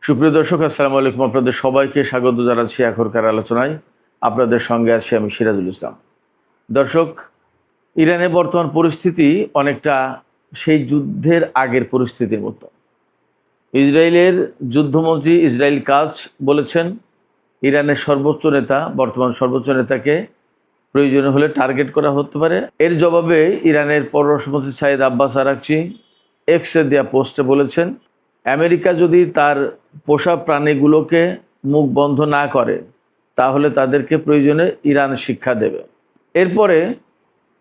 সুপ্রিয় দর্শক, আসসালামু আলাইকুম। আপনাদের সবাইকে স্বাগত জানাচ্ছি এখনকার আলোচনায়। আপনাদের সঙ্গে আছি আমি সিরাজুল ইসলাম। দর্শক, ইরানের বর্তমান পরিস্থিতি অনেকটা সেই যুদ্ধের আগের পরিস্থিতির মতো। ইসরায়েলের যুদ্ধমন্ত্রী ইসরায়েল কাজ বলেছেন, ইরানের সর্বোচ্চ নেতা, বর্তমান সর্বোচ্চ নেতাকে প্রয়োজন হলে টার্গেট করা হতে পারে। এর জবাবে ইরানের পররাষ্ট্রমন্ত্রী সাইদ আব্বাস আরাকচি এক্সে দেয়া পোস্টে বলেছেন, আমেরিকা যদি তার পোষা প্রাণীগুলোকে মুখ বন্ধ না করে তাহলে তাদেরকে প্রয়োজনে ইরান শিক্ষা দেবে। এরপরে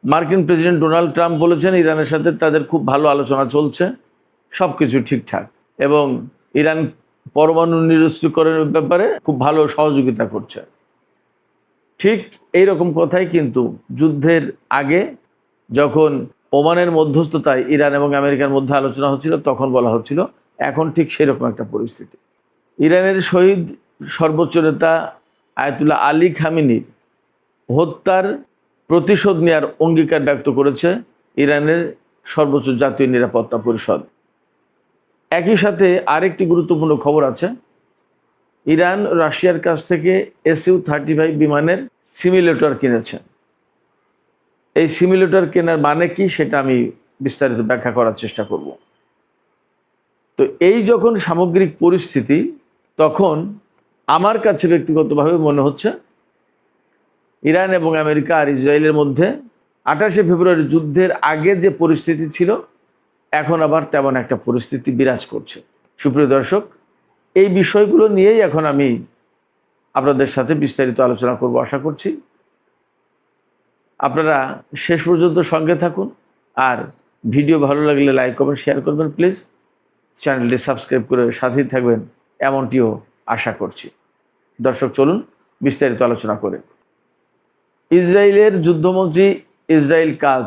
মার্কিন প্রেসিডেন্ট ডোনাল্ড ট্রাম্প বলেছেন, ইরানের সাথে তাদের খুব ভালো আলোচনা চলছে, সব কিছু ঠিকঠাক, এবং ইরান পরমাণু নিরস্ত্রীকরণের ব্যাপারে খুব ভালো সহযোগিতা করছে। ঠিক এই রকম কথাই কিন্তু যুদ্ধের আগে যখন ওমানের মধ্যস্থতায় ইরান এবং আমেরিকার মধ্যে আলোচনা হচ্ছিল তখন বলা হচ্ছিল। এখন ঠিক সেরকম একটা পরিস্থিতি। ইরানের শহীদ সর্বোচ্চ নেতা আয়াতুল্লাহ আলী খামেনির হত্যার প্রতিশোধ নেওয়ার অঙ্গীকার ব্যক্ত করেছে ইরানের সর্বোচ্চ জাতীয় নিরাপত্তা পরিষদ। একই সাথে আরেকটি গুরুত্বপূর্ণ খবর আছে, ইরান রাশিয়ার কাছ থেকে SU-35 বিমানের সিমুলেটর কিনেছে। এই সিমুলেটর কেনার মানে কি সেটা আমি বিস্তারিত ব্যাখ্যা করার চেষ্টা করব। তো এই যখন সামগ্রিক পরিস্থিতি, তখন আমার কাছে ব্যক্তিগতভাবে মনে হচ্ছে ইরান এবং আমেরিকা আর ইসরায়েলের মধ্যে 28শে ফেব্রুয়ারি যুদ্ধের আগে যে পরিস্থিতি ছিল এখন আবার তেমন একটা পরিস্থিতি বিরাজ করছে। সুপ্রিয় দর্শক, এই বিষয়গুলো নিয়েই এখন আমি আপনাদের সাথে বিস্তারিত আলোচনা করব আশা করছি। আপনারা শেষ পর্যন্ত সঙ্গে থাকুন, আর ভিডিও ভালো লাগলে লাইক কমেন্ট শেয়ার করবেন প্লিজ। চ্যানেলটি সাবস্ক্রাইব করে সাথেই থাকবেন এমনটিও আশা করছি। দর্শক, চলুন বিস্তারিত আলোচনা করে। ইসরায়েলের যুদ্ধমন্ত্রী ইসরায়েল কাজ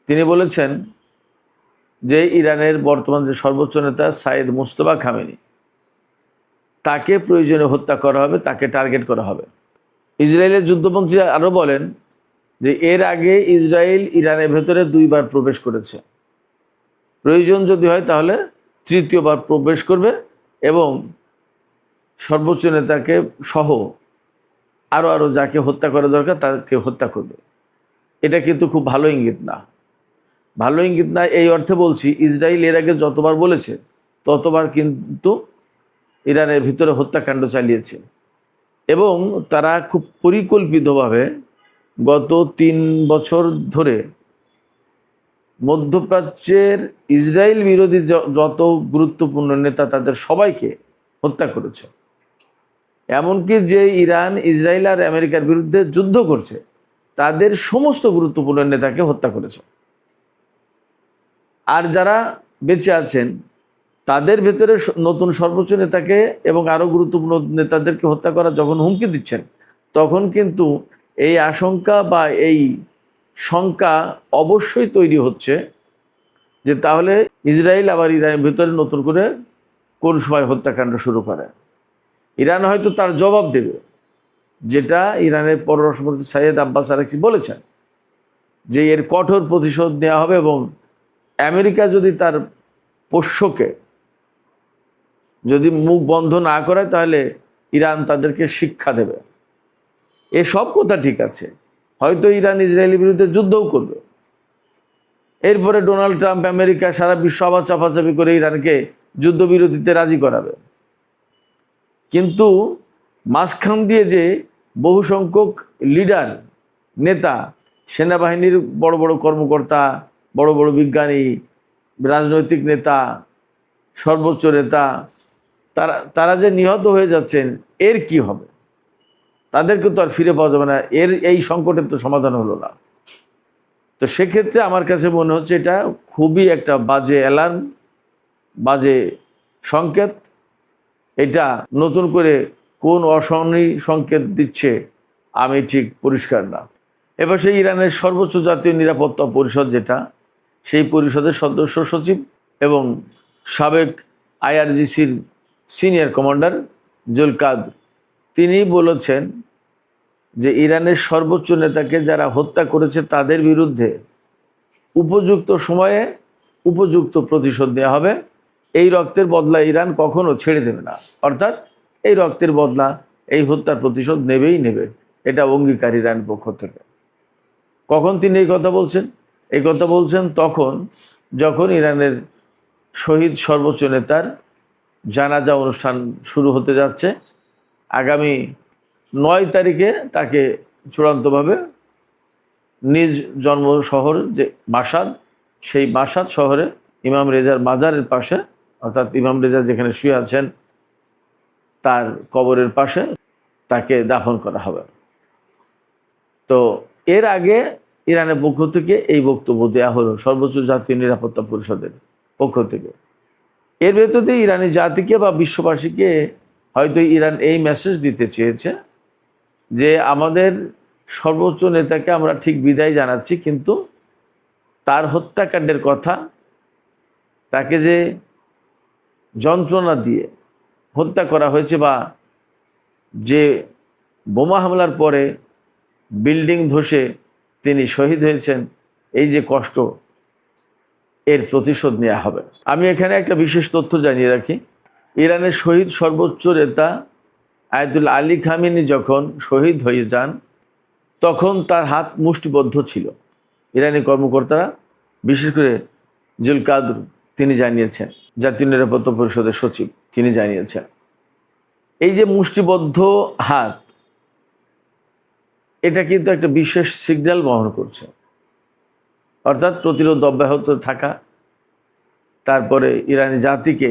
তিনি বলেছেন যে ইরানের বর্তমান যে সর্বোচ্চ নেতা সাইদ মুজতবা খামেনি, তাকে প্রয়োজনে হত্যা করা হবে, তাকে টার্গেট করা হবে। ইসরায়েলের যুদ্ধমন্ত্রী আরও বলেন যে এর আগে ইসরায়েল ইরানের ভেতরে 2বার প্রবেশ করেছে, প্রয়োজন যদি হয় তাহলে 3য়বার প্রবেশ করবে এবং সর্বোচ্চ নেতাকে সহ আরও যাকে হত্যা করা দরকার তাকে হত্যা করবে। এটা কিন্তু খুব ভালো ইঙ্গিত না। ভালো ইঙ্গিত না এই অর্থে বলছি, ইসরায়েল এর আগে যতবার বলেছে ততবার কিন্তু ইরানের ভিতরে হত্যাকাণ্ড চালিয়েছে, এবং তারা খুব পরিকল্পিতভাবে গত 3 বছর ধরে মধ্যপ্রাচ্যের ইসরায়েল বিরোধী যত গুরুত্বপূর্ণ নেতা তাদের সবাইকে হত্যা করেছে। এমনকি যে ইরান ইসরায়েল আর আমেরিকার বিরুদ্ধে যুদ্ধ করছে তাদের সমস্ত গুরুত্বপূর্ণ নেতাকে হত্যা করেছে। আর যারা বেঁচে আছেন তাদের ভেতরে নতুন সর্বোচ্চ নেতাকে এবং আরও গুরুত্বপূর্ণ নেতাদেরকে হত্যা করা যখন হুমকি দিচ্ছেন, তখন কিন্তু এই আশঙ্কা বা এই শঙ্কা অবশ্যই তৈরি হচ্ছে যে তাহলে ইসরায়েল আবার ইরানের ভিতরে নতুন করে কোন সময় হত্যাকাণ্ড শুরু করে। ইরান হয়তো তার জবাব দেবে, যেটা ইরানের পররাষ্ট্রমন্ত্রী সাইদ আব্বাস আরাকচি বলেছেন যে এর কঠোর প্রতিশোধ নেওয়া হবে, এবং আমেরিকা যদি তার পোষ্যকে যদি মুখ বন্ধ না করে তাহলে ইরান তাদেরকে শিক্ষা দেবে। এসব কথা ঠিক আছে, হয়তো ইরান ইসরায়েলের বিরুদ্ধে যুদ্ধও করবে। এরপরে ডোনাল্ড ট্রাম্প আমেরিকা সারা বিশ্ব আবার চাপাচাপি করে ইরানকে যুদ্ধবিরতিতে রাজি করাবে। কিন্তু মাঝখান দিয়ে যে বহু সংখ্যক লিডার, নেতা, সেনাবাহিনীর বড় বড় কর্মকর্তা, বড় বড় বিজ্ঞানী, রাজনৈতিক নেতা, সর্বোচ্চ নেতা, তারা যে নিহত হয়ে যাচ্ছেন, এর কি হবে? তাদেরকে তো আর ফিরে পাওয়া যাবে না। এই সংকটের তো সমাধান হলো না। তো সেক্ষেত্রে আমার কাছে মনে হচ্ছে এটা খুবই একটা বাজে অ্যালার্ম, বাজে সংকেত। এটা নতুন করে কোন অশনি সংকেত দিচ্ছে আমি ঠিক পরিষ্কার না। এবার সেই ইরানের সর্বোচ্চ জাতীয় নিরাপত্তা পরিষদ, যেটা সেই পরিষদের সদস্য সচিব এবং সাবেক IRGCর সিনিয়র কমান্ডার জুলকাদ, তিনি বলেছেন যে ইরানের সর্বোচ্চ নেতাকে যারা হত্যা করেছে তাদের বিরুদ্ধে উপযুক্ত সময়ে উপযুক্ত প্রতিশোধ নেওয়া হবে, এই রক্তের বদলা ইরান কখনো ছেড়ে দেবে না, অর্থাৎ এই রক্তের বদলা, এই হত্যার প্রতিশোধ নেবেই নেবে, এটা অঙ্গীকার ইরানের পক্ষ থেকে। কখন তিনি এই কথা বলছেন? এই কথা বলছেন তখন যখন ইরানের শহীদ সর্বোচ্চ নেতার জানাজা অনুষ্ঠান শুরু হতে যাচ্ছে। আগামী 9 তারিখে তাকে চূড়ান্তভাবে নিজ জন্ম শহর যে মাশাদ, সেই মাশাদ শহরে ইমাম রেজার মাজারের পাশে, অর্থাৎ ইমাম রেজা যেখানে শুয়ে আছেন তার কবরের পাশে তাকে দাফন করা হবে। তো এর আগে ইরানের পক্ষ থেকে এই বক্তব্য দেওয়া হলো সর্বোচ্চ জাতীয় নিরাপত্তা পরিষদের পক্ষ থেকে। এর ভেতরে ইরানি জাতিকে বা বিশ্ববাসীকে হয়তো ইরান এই মেসেজ দিতে চেয়েছে যে আমাদের সর্বোচ্চ নেতাকে আমরা ঠিক বিদায় জানাচ্ছি, কিন্তু তার হত্যাকাণ্ডের কথা, তাকে যে যন্ত্রণা দিয়ে হত্যা করা হয়েছে বা যে বোমা হামলার পরে বিল্ডিং ধসে তিনি শহীদ হয়েছেন, এই যে কষ্ট, এর প্রতিশোধ নেওয়া হবে। আমি এখানে একটা বিশেষ তথ্য জানিয়ে রাখি। ইরানের শহীদ সর্বোচ্চ নেতা আয়াতুল্লাহ আলী খামেনি যখন শহীদ হয়ে যান তখন তার হাত মুষ্টিবদ্ধ ছিল। ইরানি কর্মকর্তারা, বিশেষ করে জুল কাদর তিনি জানিয়েছেন, জাতীয় নিরাপত্তা পরিষদের সচিব তিনি জানিয়েছেন, এই যে মুষ্টিবদ্ধ হাত, এটা কিন্তু একটা বিশেষ সিগন্যাল বহন করছে, অর্থাৎ প্রতিরোধ অব্যাহত থাকা, তারপরে ইরানি জাতিকে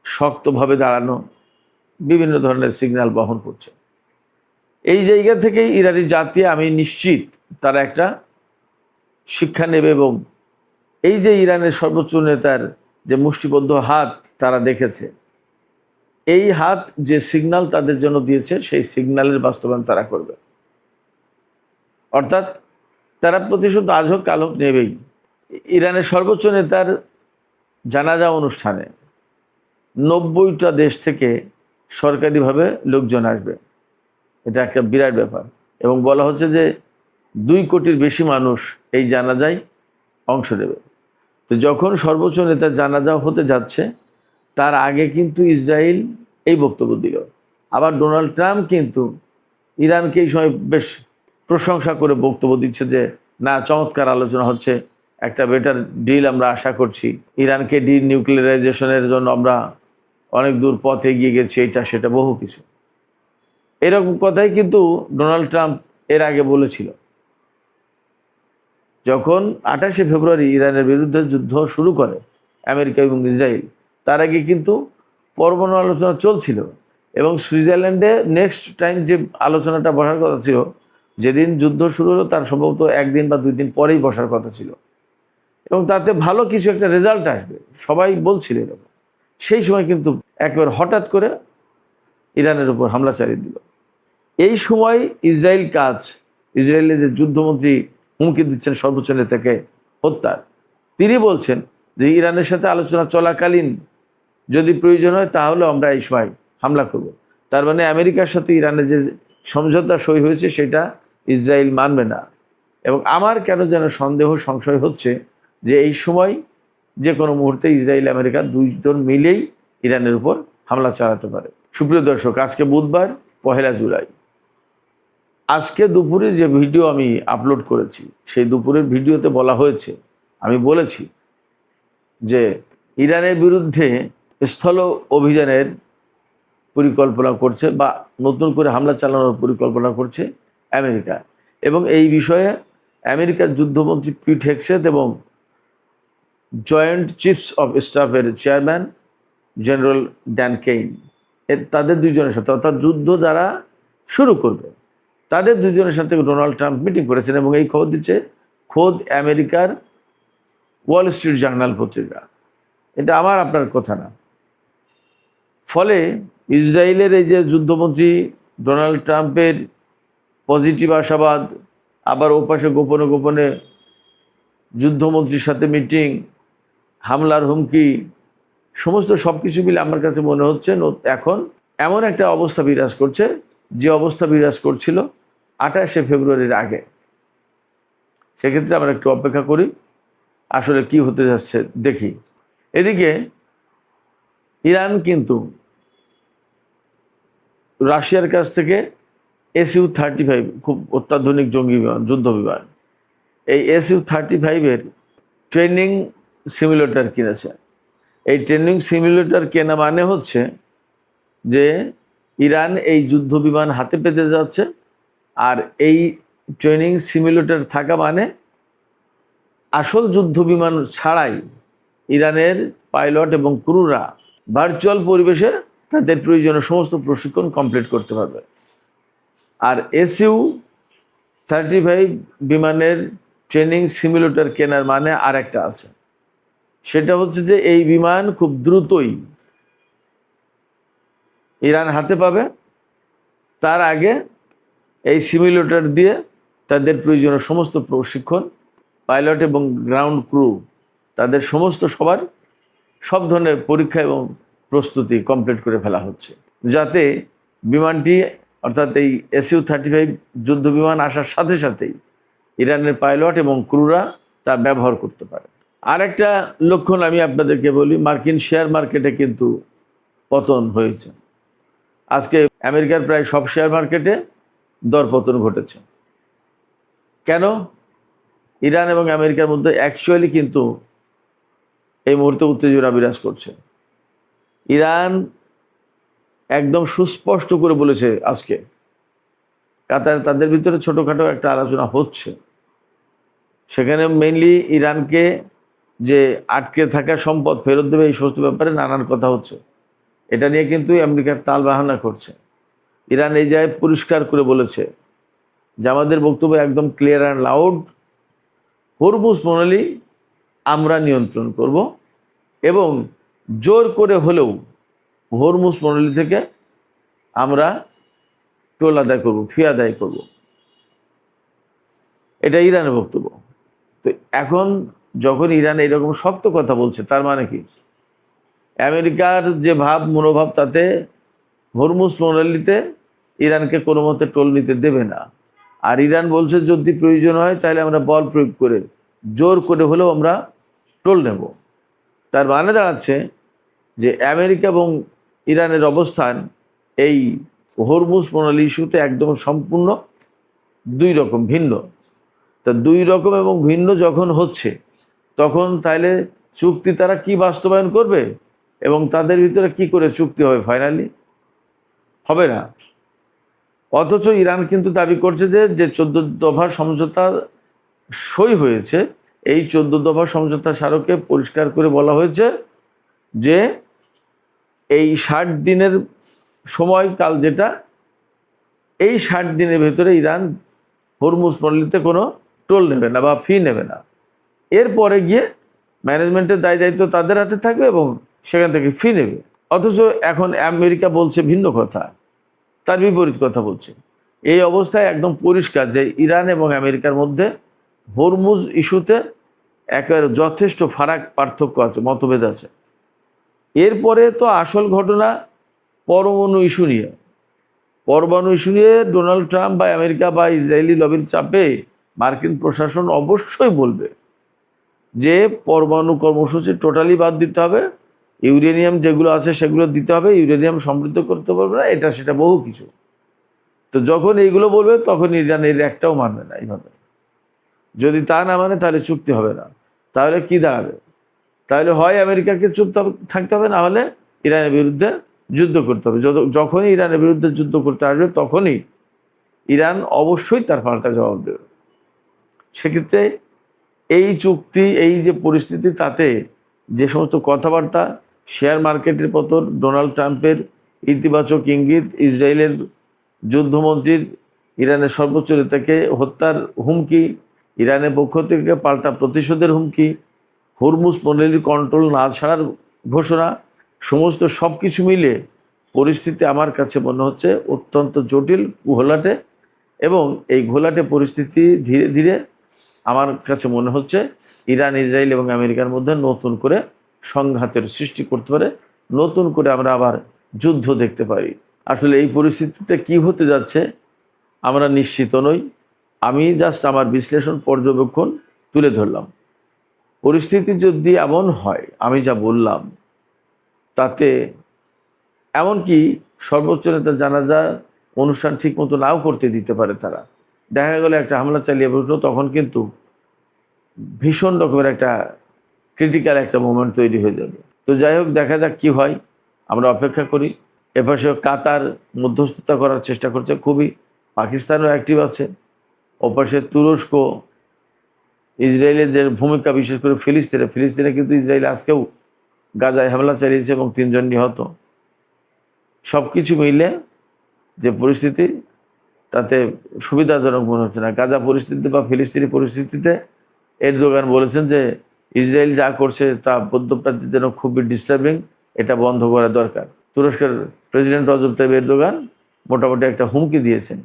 শক্তভাবে দাঁড়ানো, বিভিন্ন ধরনের সিগন্যাল বহন করছে। এই জায়গা থেকেই ইরানি জাতি, আমি নিশ্চিত তারা একটা শিক্ষা নেবে এবং এই যে ইরানের সর্বোচ্চ নেতার যে মুষ্টিবদ্ধ হাত তারা দেখেছে, এই হাত যে সিগন্যাল তাদের জন্য দিয়েছে সেই সিগন্যালের বাস্তবায়ন তারা করবে। অর্থাৎ তারা প্রতিশোধ আজ হোক কাল হোক নেবেই। ইরানের সর্বোচ্চ নেতার জানাজা অনুষ্ঠানে 90টা দেশ থেকে সরকারিভাবে লোকজন আসবে, এটা একটা বিরাট ব্যাপার। এবং বলা হচ্ছে যে 2 কোটির বেশি মানুষ এই জানাজায় অংশ নেবে। তো যখন সর্বোচ্চ নেতার জানাজা হতে যাচ্ছে তার আগে কিন্তু ইসরায়েল এই বক্তব্য দিল। আবার ডোনাল্ড ট্রাম্প কিন্তু ইরানকে এই সময় বেশ প্রশংসা করে বক্তব্য দিচ্ছে যে না, চমৎকার আলোচনা হচ্ছে, একটা বেটার ডিল আমরা আশা করছি, ইরানকে ডিনিউক্লিয়ারাইজেশনের জন্য আমরা অনেক দূর পথ এগিয়ে গেছি, এটা সেটা বহু কিছু। এরকম কথাই কিন্তু ডোনাল্ড ট্রাম্প এর আগে বলেছিল। যখন 28শে ফেব্রুয়ারি ইরানের বিরুদ্ধে যুদ্ধ শুরু করে আমেরিকা এবং ইসরায়েল, তার আগে কিন্তু পরমাণু আলোচনা চলছিল এবং সুইজারল্যান্ডে নেক্সট টাইম যে আলোচনাটা বসার কথা ছিল, যেদিন যুদ্ধ শুরু হলো তার সম্ভবত 1 দিন বা 2 দিন পরেই বসার কথা ছিল এবং তাতে ভালো কিছু একটা রেজাল্ট আসবে সবাই বলছিল এরকম। সেই সময় কিন্তু একেবারে হঠাৎ করে ইরানের উপর হামলা চালিয়ে দিল। এই সময় ইসরায়েলের যে যুদ্ধমন্ত্রী হুমকি দিচ্ছেন সর্বোচ্চ নেতাকে হত্যার, তিনি বলছেন যে ইরানের সাথে আলোচনা চলাকালীন যদি প্রয়োজন হয় তাহলে আমরা এই সময় হামলা করব। তার মানে আমেরিকার সাথে ইরানের যে সমঝোতা সই হয়েছে সেটা ইসরায়েল মানবে না। এবং আমার কেন যেন সংশয় হচ্ছে যে এই সময় যে কোনো মুহূর্তে ইসরায়েল আমেরিকা 2 জন মিলেই ইরানের উপর হামলা চালাতে পারে। সুপ্রিয় দর্শক, আজকে বুধবার 1 জুলাই। আজকে দুপুরে যে ভিডিও আমি আপলোড করেছি সেই দুপুরের ভিডিওতে বলা হয়েছে, আমি বলেছি যে ইরানের বিরুদ্ধে স্থল অভিযানের পরিকল্পনা করছে বা নতুন করে হামলা চালানোর পরিকল্পনা করছে আমেরিকা। এবং এই বিষয়ে আমেরিকার যুদ্ধমন্ত্রী পিট হেগসেথ এবং জয়েন্ট চিফস অফ স্টাফের চেয়ারম্যান জেনারেল ড্যান কেইন, তাদের 2 জনের সাথে, অর্থাৎ যুদ্ধ যারা শুরু করবে তাদের 2 জনের সাথে ডোনাল্ড ট্রাম্প মিটিং করেছেন। এবং এই খবর দিচ্ছে খোদ আমেরিকার ওয়াল স্ট্রিট জার্নাল পত্রিকা, এটা আমার আপনার কথা না। ফলে ইসরায়েলের এই যে যুদ্ধমন্ত্রী ডোনাল্ড ট্রাম্পের পজিটিভ আশাবাদ, আবার ওপাশে গোপনে গোপনে যুদ্ধমন্ত্রীর সাথে মিটিং, হামলার হুমকি, সমস্ত সব কিছু মিলে আমার কাছে মনে হচ্ছে এখন এমন একটা অবস্থা বিরাজ করছে যে অবস্থা বিরাজ করছিল 28শে ফেব্রুয়ারির আগে। সেক্ষেত্রে আমরা একটু অপেক্ষা করি আসলে কি হতে যাচ্ছে দেখি। এদিকে ইরান কিন্তু রাশিয়ার কাছ থেকে SU-35 খুব অত্যাধুনিক জঙ্গি বিমান, যুদ্ধ বিমান, এই SU-35-এর ট্রেনিং সিমুলেটর কিনেছে। এই ট্রেনিং সিমুলেটর কেনা মানে হচ্ছে যে ইরান এই যুদ্ধ বিমান হাতে পেতে যাচ্ছে, আর এই ট্রেনিং সিমুলেটর থাকা মানে আসল যুদ্ধ বিমান ছাড়াই ইরানের পাইলট এবং ক্রুরা ভার্চুয়াল পরিবেশে তাদের প্রয়োজনীয় সমস্ত প্রশিক্ষণ কমপ্লিট করতে পারবে। আর SU-35 বিমানের ট্রেনিং সিমুলেটর কেনার মানে আর একটা আছে, সেটা হচ্ছে যে এই বিমান খুব দ্রুতই ইরান হাতে পাবে। তার আগে এই সিমুলেটর দিয়ে তাদের প্রয়োজনীয় সমস্ত প্রশিক্ষণ, পাইলট এবং গ্রাউন্ড ক্রু তাদের সমস্ত সব ধরনের পরীক্ষা এবং প্রস্তুতি কমপ্লিট করে ফেলা হচ্ছে, যাতে বিমানটি অর্থাৎ এই SU-35 যুদ্ধ বিমান আসার সাথে সাথেই ইরানের পাইলট এবং ক্রুরা তা ব্যবহার করতে পারে। আর একটা লক্ষণ আমি আপনাদেরকে বলি, মার্কিন শেয়ার মার্কেটে কিন্তু পতন হয়েছে। আজকে আমেরিকার প্রায় সব শেয়ার মার্কেটে দরপতন ঘটেছে। কেন? ইরান এবং আমেরিকার মধ্যে অ্যাকচুয়ালি কিন্তু এই মুহূর্তে উত্তেজনা বিরাজ করছে। ইরান একদম সুস্পষ্ট করে বলেছে আজকে, কাতার তাদের ভিতরে ছোটোখাটো একটা আলোচনা হচ্ছে, সেখানে মেইনলি ইরানকে যে আটকে থাকা সম্পদ ফেরত দেবে এই সমস্ত ব্যাপারে নানান কথা হচ্ছে। এটা নিয়ে কিন্তু আমেরিকার তাল বাহানা করছে। ইরান এই জায়গায় পরিষ্কার করে বলেছে যে আমাদের বক্তব্য একদম ক্লিয়ার অ্যান্ড লাউড, হরমুজ প্রণালী আমরা নিয়ন্ত্রণ করব এবং জোর করে হলেও হরমুজ প্রণালী থেকে আমরা টোল আদায় করব, ফি আদায় করব। এটা ইরানের বক্তব্য। তো এখন যখন ইরান এরকম শক্ত কথা বলছে, তার মানে কি আমেরিকার যে মনোভাব তাতে হরমুজ প্রণালীতে ইরানকে কোনো মতে টোল নিতে দেবে না। আর ইরান বলছে যদি প্রয়োজন হয় তাহলে আমরা বল প্রয়োগ করে জোর করে হলেও আমরা টোল নেব। তার মানে দাঁড়াচ্ছে যে আমেরিকা এবং ইরানের অবস্থান এই হরমুজ প্রণালী ইস্যুতে একদম সম্পূর্ণ দুই রকম ভিন্ন। তা দুই রকম এবং ভিন্ন যখন হচ্ছে, তখন তাহলে চুক্তি তারা কি বাস্তবায়ন করবে এবং তাদের ভিতরে কি করে চুক্তি হবে? ফাইনালি হবে না। অথচ ইরান কিন্তু দাবি করছে যে 14 দফা সমঝোতা সই হয়েছে, এই 14 দফা সমঝোতা স্মারকে পরিষ্কার করে বলা হয়েছে যে এই 60 দিনের সময়কাল, যেটা এই 60 দিনের ভেতরে ইরান হরমুজ প্রণালীতে কোনো টোল নেবে না বা ফি নেবে না। এরপরে গিয়ে ম্যানেজমেন্টের দায়িত্ব তাদের হাতে থাকবে এবং সেখান থেকে ফি নেবে। অথচ এখন আমেরিকা বলছে ভিন্ন কথা, তার বিপরীত কথা বলছে। এই অবস্থায় একদম পরিষ্কার যে ইরান এবং আমেরিকার মধ্যে হরমুজ ইস্যুতে একেবারে যথেষ্ট পার্থক্য আছে, মতভেদ আছে। এরপরে তো আসল ঘটনা পরমাণু ইস্যু নিয়ে। পরমাণু ইস্যু নিয়ে ডোনাল্ড ট্রাম্প বা আমেরিকা বা ইসরায়েলি লবির চাপে মার্কিন প্রশাসন অবশ্যই বলবে যে পরমাণু কর্মসূচি টোটালি বাদ দিতে হবে, ইউরেনিয়াম যেগুলো আছে সেগুলো দিতে হবে, ইউরেনিয়াম সমৃদ্ধ করতে পারবে না, এটা সেটা বহু কিছু। তো যখন এইগুলো বলবে তখন ইরান এর একটাও মানবে না। এইভাবে যদি তা না মানে তাহলে চুক্তি হবে না। তাহলে কি দাঁড়াবে? তাহলে হয় আমেরিকাকে চুপ থাকতে হবে, না হলে ইরানের বিরুদ্ধে যুদ্ধ করতে হবে। যখনই ইরানের বিরুদ্ধে যুদ্ধ করতে আসবে তখনই ইরান অবশ্যই তার পাল্টা জবাব দেবে। সেক্ষেত্রে এই চুক্তি, এই যে পরিস্থিতি, তাতে যে সমস্ত কথাবার্তা, শেয়ার মার্কেটের পতন, ডোনাল্ড ট্রাম্পের ইতিবাচক ইঙ্গিত, ইসরায়েলের যুদ্ধমন্ত্রীর ইরানের সর্বোচ্চ নেতাকে হত্যার হুমকি, ইরানের পক্ষ থেকে পাল্টা প্রতিশোধের হুমকি, হরমুজ প্রণালীর কন্ট্রোল না ছাড়ার ঘোষণা, সমস্ত সব কিছু মিলে পরিস্থিতি আমার কাছে মনে হচ্ছে অত্যন্ত জটিল, ঘোলাটে। এবং এই ঘোলাটে পরিস্থিতি ধীরে ধীরে আমার কাছে মনে হচ্ছে ইরান, ইসরায়েল এবং আমেরিকার মধ্যে নতুন করে সংঘাতের সৃষ্টি করতে পারে, নতুন করে আমরা আবার যুদ্ধ দেখতে পারি। আসলে এই পরিস্থিতিতে কি হতে যাচ্ছে আমরা নিশ্চিত নই। আমি জাস্ট আমার বিশ্লেষণ, পর্যবেক্ষণ তুলে ধরলাম। পরিস্থিতি যদি এমন হয় আমি যা বললাম, তাতে এমনকি সর্বোচ্চ নেতা জানাজা অনুষ্ঠান ঠিক মতো নাও করতে দিতে পারে তারা। দেখা গেল একটা হামলা চালিয়ে বসলো, তখন কিন্তু ভীষণ রকমের একটা ক্রিটিক্যাল একটা মোমেন্ট তৈরি হয়ে যাবে। তো যাই হোক, দেখা যাক কি হয়, আমরা অপেক্ষা করি। এপাশে কাতার মধ্যস্থতা করার চেষ্টা করছে খুবই, পাকিস্তানও অ্যাক্টিভ আছে। ওপাশে তুরস্ক, ইসরায়েলের যে ভূমিকা, বিশেষ করে ফিলিস্তিনে কিন্তু ইসরায়েল আজকেও গাজায় হামলা চালিয়েছে এবং 3 জন নিহত। সব কিছু মিলে যে পরিস্থিতি, তাতে সুবিধাজনক মনে হচ্ছে না। গাজা পরিস্থিতি বা ফিলিস্তিনি পরিস্থিতিতে এরদোগান বলেছেন যে ইসরায়েল যা করছে তা মধ্যপ্রাচ্যের জন্য খুবই ডিস্টার্বিং, এটা বন্ধ করা দরকার। তুরস্কের প্রেসিডেন্ট রজব তাইয়িপ এরদোগান মোটামুটি একটা হুমকি দিয়েছেন।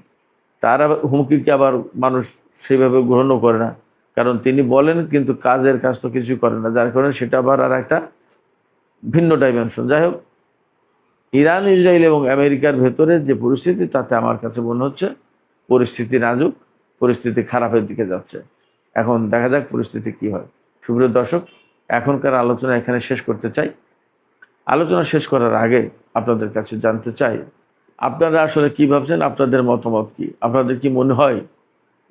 তার হুমকিকে আবার মানুষ সেইভাবে গ্রহণও করে না, কারণ তিনি বলেন কিন্তু কাজের কাজ তো কিছুই করেন না, যার কারণে সেটা আবার আর একটা ভিন্ন ডাইমেনশন। যাই হোক, ইরান, ইসরায়েল এবং আমেরিকার ভেতরে যে পরিস্থিতি, তাতে আমার কাছে মনে হচ্ছে পরিস্থিতি নাজুক, পরিস্থিতি খারাপের দিকে যাচ্ছে। এখন দেখা যাক পরিস্থিতি কি হয়। সুপ্রিয় দর্শক, এখনকার আলোচনা এখানে শেষ করতে চাই। আলোচনা শেষ করার আগে আপনাদের কাছে জানতে চাই, আপনারা আসলে কি ভাবছেন, আপনাদের মতামত কি? আপনাদের কি মনে হয়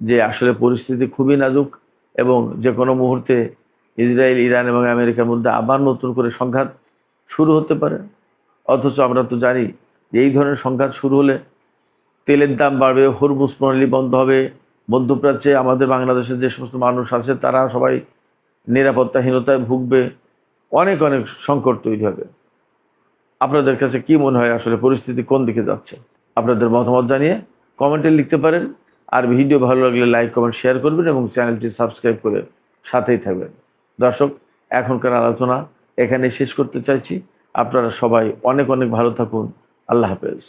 যে আসলে পরিস্থিতি খুবই নাজুক এবং যে কোনো মুহূর্তে ইসরায়েল, ইরান এবং আমেরিকার মধ্যে আবার নতুন করে সংঘাত শুরু হতে পারে? অথচ আমরা তো জানি যে এই ধরনের সংঘাত শুরু হলে তেলের দাম বাড়বে, হরমুজ প্রণালী বন্ধ হবে, মধ্যপ্রাচ্যে আমাদের বাংলাদেশের যে সমস্ত মানুষ আছে তারা সবাই নিরাপত্তাহীনতায় ভুগবে, অনেক অনেক সংকট তৈরি হবে। আপনাদের কাছে কি মনে হয় আসলে পরিস্থিতি কোন দিকে যাচ্ছে? আপনাদের মতামত জানিয়ে কমেন্টে লিখতে পারেন। আর ভিডিও ভালো লাগলে লাইক, কমেন্ট, শেয়ার করবেন এবং চ্যানেলটি সাবস্ক্রাইব করে সাথেই থাকবেন। দর্শক, এখনকার আলোচনা এখানে শেষ করতে চাইছি। আপনারা সবাই অনেক অনেক ভালো থাকুন। আল্লাহ হাফেজ।